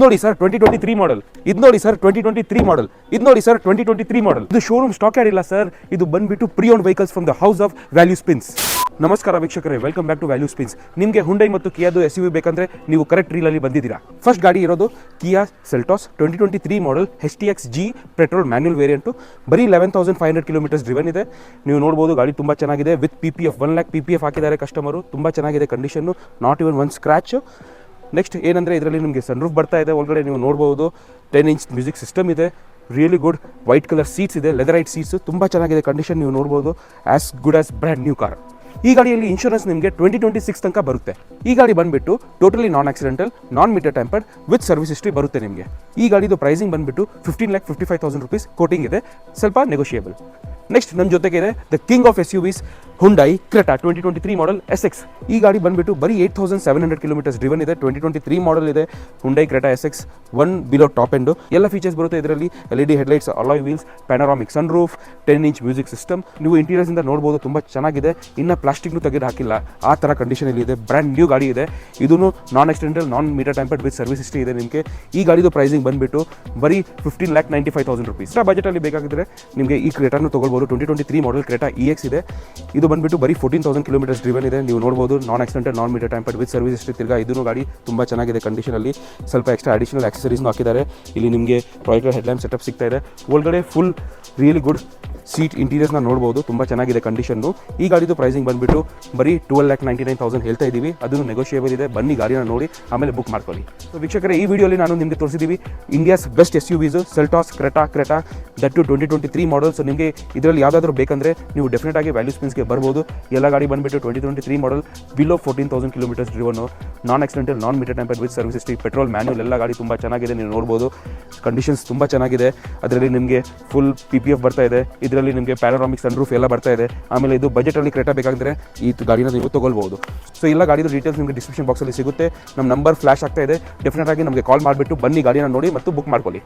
ನೋಡಿ sir 2023 model, ಇದು ನೋಡಿ ಸರ್ 2023 ಮಾಡೆಲ್, ಇದು ನೋಡಿ ಸರ್ 2023 ಮಾಡೆಲ್. ಇದು ಶೋರೂಮ್ ಸ್ಟಾಕ್ ಯಾರಿಲ್ಲ ಸರ್, ಇದು ಬಂದ್ಬಿಟ್ಟು pre owned vehicles from the house of value spins. ನಮಸ್ಕಾರ ವೀಕ್ಷಕರೇ, welcome back to value spins. ನಿಮಗೆ ಹುಂಡೈ ಮತ್ತು ಕಿಯಾದು SUV ಬೇಕಂದ್ರೆ ನೀವು ಕರೆಕ್ಟ್ ರೀಲಲ್ಲಿ ಬಂದಿದ್ದೀರಾ. ಫಸ್ಟ್ ಗಾಡಿ ಇರೋದು Kia Seltos 2023 model HTX-G petrol manual variant. ಬರೀ 11,500 ಕಿಲೋಮೀಟರ್ಸ್ ಡ್ರಿವನ್ ಇದೆ. ನೀವು ನೋಡ್ಬೋದು ಗಾಡಿ ತುಂಬ ಚೆನ್ನಾಗಿದೆ. ವಿತ್ PPF 1 lakh PPF ಹಾಕಿದ್ದಾರೆ ಕಸ್ಟಮರು. ತುಂಬ ಚೆನ್ನಾಗಿದೆ condition, not even one scratch. Next ಏನಂದರೆ ಇದರಲ್ಲಿ ನಿಮಗೆ ಸನ್ರೂಫ್ ಬರ್ತಾ ಇದೆ. ಒಳಗಡೆ ನೀವು ನೋಡ್ಬೋದು 10 inch ಮ್ಯೂಸಿಕ್ ಸಿಸ್ಟಮ್ ಇದೆ. Really good white colour seats ಇದೆ, ಲೆದರೈಟ್ ಸೀಟ್ಸ್. ತುಂಬ ಚೆನ್ನಾಗಿದೆ ಕಂಡೀಷನ್, ನೀವು ನೋಡ್ಬೋದು. As good as brand new car. ಈ ಗಾಡಿಯಲ್ಲಿ ಇನ್ಶೂರೆನ್ಸ್ ನಿಮಗೆ 2026 ತನಕ ಬರುತ್ತೆ. ಈ ಗಾಡಿ ಬಂದುಬಿಟ್ಟು totally non accidental, non meter tampered with service history ಬರುತ್ತೆ ನಿಮಗೆ. ಈ ಗಾಡಿದು ಪ್ರೈಸಿಂಗ್ ಬಂದುಬಿಟ್ಟು 15,55,000 rupees ಕೋಟಿಂಗ್ ಇದೆ, ಸ್ವಲ್ಪ ನೆಗೋಷಿಯೇಬಲ್. ನೆಕ್ಸ್ಟ್ ನಮ್ಮ ಜೊತೆಗೆ ಇದೆ the king of SUVs Hyundai Creta 2023 model SX. ಈ ಗಾಡಿ ಬಂದುಬಿಟ್ಟು ಬರೀ 8,700 ಕಿಲೋಮೀಟರ್ಸ್ ಡ್ರಿವನ್ ಇದೆ. 2023 ಮಾಡೆಲ್ ಇದೆ Hyundai Creta SX 1 below top end. ಎಲ್ಲ ಫೀಚರ್ಸ್ ಬರುತ್ತೆ ಇದರಲ್ಲಿ. LED headlights, alloy wheels, panoramic sunroof, 10 inch music system. ನೀವು ಇಂಟೀರಿಯರ್ಸಿಂದ ನೋಡ್ಬೋದು, ತುಂಬ ಚೆನ್ನಾಗಿದೆ. ಇನ್ನು ಪ್ಲಾಸ್ಟಿಕ್ನು ತೆಗೆದು ಹಾಕಿಲ್ಲ, ಆ ಥರ ಕಂಡೀಷನಲ್ಲಿ ಇದೆ. ಬ್ರ್ಯಾಂಡ್ ನ್ಯೂ ಗಾಡಿ ಇದೆ. ಇದೂ non accidental, non meter tampered with service history ಇದೆ ನಿಮಗೆ. ಈ ಗಾಡಿದು ಪ್ರೈಸಿಂಗ್ ಬಂದುಬಿಟ್ಟು ಬರೀ 15,95,000 rupees. ಬಜೆಟಲ್ಲಿ ಬೇಕಾಗಿದ್ದರೆ ನಿಮಗೆ ಈ ಕ್ರೆಟಾನು ತೊಗೊಳ್ಬೋದು. 2023 ಮಾಡೆಲ್ ಕ್ರೆಟಾ EX ಇದೆ. ಇದು ಬಂದುಬಿಟ್ಟು ಬರೀ 14,000 ಕಿಲೋಮೀಟರ್ಸ್ ಡ್ರಿವನ್ ಇದೆ. ನೀವು ನೋಡ್ಬೋದು, non accidental, non meter tampered with service history. ತಿರ್ಗಾ ಇದೂ ಗಾಡಿ ತುಂಬ ಚೆನ್ನಾಗಿದೆ ಕಂಡೀಷನಲ್ಲಿ. ಸ್ವಲ್ಪ ಎಕ್ಸ್ಟ್ರಾ ಅಡಿಷನಲ್ ಆಕ್ಸೆಸರೀಸ್ನು ಹಾಕಿದ್ದಾರೆ. ಇಲ್ಲಿ ನಿಮಗೆ ಪ್ರಾಜೆಕ್ಟರ್ ಹೆಡ್ಲ್ಯಾಂಪ್ ಸೆಟಪ್ ಸಿಗ್ತಾ ಇದೆ. ಒಳಗಡೆ ಫುಲ್ ರಿಯಲಿ ಗುಡ್ ಸೀಟ್ ಇಂಟೀರಿಯರ್ಸ್ನ ನೋಡ್ಬೋದು, ತುಂಬ ಚೆನ್ನಾಗಿದೆ ಕಂಡೀಷನ್ನು. ಈ ಗಾಡಿದು ಪ್ರೈಸಿಂಗ್ ಬಂದುಬಿಟ್ಟು ಬರೀ 12,99,000 ಹೇಳ್ತಾ ಇದ್ದೀವಿ. ಅದನ್ನು ನೆಗೋಷಿಯೇಬಲ್ ಇದೆ. ಬನ್ನಿ ಗಾಡಿನ ನೋಡಿ ಆಮೇಲೆ ಬುಕ್ ಮಾಡ್ಕೊಳ್ಳಿ. ಸೊ ವೀಕ್ಷಕರೇ, ಈ ವಿಡಿಯೋಲಿ ನಾನು ನಿಮಗೆ ತೋರಿಸಿದ್ದೀವಿ India's best SUVs Seltos Creta that too 2023 model. So ನಿಮಗೆ ಇದರಲ್ಲಿ ಯಾವುದಾದ್ರೂ ಬೇಕಂದರೆ ನೀವು ಡೆಫಿನೆಟ್ ಆಗಿ ವ್ಯಾಲ್ಯೂ ಸ್ಪಿನ್ಸ್ಗೆ ಬರ್ಬೋದು. ಎಲ್ಲ ಗಾಡಿ ಬಂದುಬಿಟ್ಟು 2023 model below 14,000 kilometres driven, non accidental, non meter tampered with service history, petrol manual. ಎಲ್ಲ ಗಾಡಿ ತುಂಬ ಚೆನ್ನಾಗಿದೆ, ನೀವು ನೋಡ್ಬೋದು. ಕಂಡೀಷನ್ಸ್ ತುಂಬ ಚೆನ್ನಾಗಿದೆ. ಅದರಲ್ಲಿ ನಿಮಗೆ ಫುಲ್ PPF ಬರ್ತಾ ಇದೆ. ಇದರಲ್ಲಿ ನಿಮಗೆ ಪ್ಯಾನರಾಮಿಕ್ ಸನ್ರೂಫ್ ಎಲ್ಲ ಬರ್ತಾ ಇದೆ. ಆಮೇಲೆ ಇದು ಬಜೆಟಲ್ಲಿ ಕ್ರೆಟಾ ಬೇಕಾದರೆ ಈ ಗಾಡಿನ ನೀವು ತೊಗೊಳ್ಬೋದು. ಸೊ ಎಲ್ಲ ಗಾಡಿದು ಡೀಟೇಲ್ಸ್ ನಿಮಗೆ ಡಿಸ್ಕ್ರಿಪ್ಷನ್ ಬಾಕ್ಸಲ್ಲಿ ಸಿಗುತ್ತೆ. ನಮ್ಮ ನಂಬರ್ ಫ್ಲಾಶ್ ಆಗ್ತಾ ಇದೆ. ಡೆಫಿನೆಟ್ ಆಗಿ ನಮಗೆ ಕಾಲ್ ಮಾಡಿಬಿಟ್ಟು ಬನ್ನಿ ಗಾಡಿನ ನೋಡಿ ಮತ್ತು ಬುಕ್ ಮಾಡ್ಕೊಳ್ಳಿ.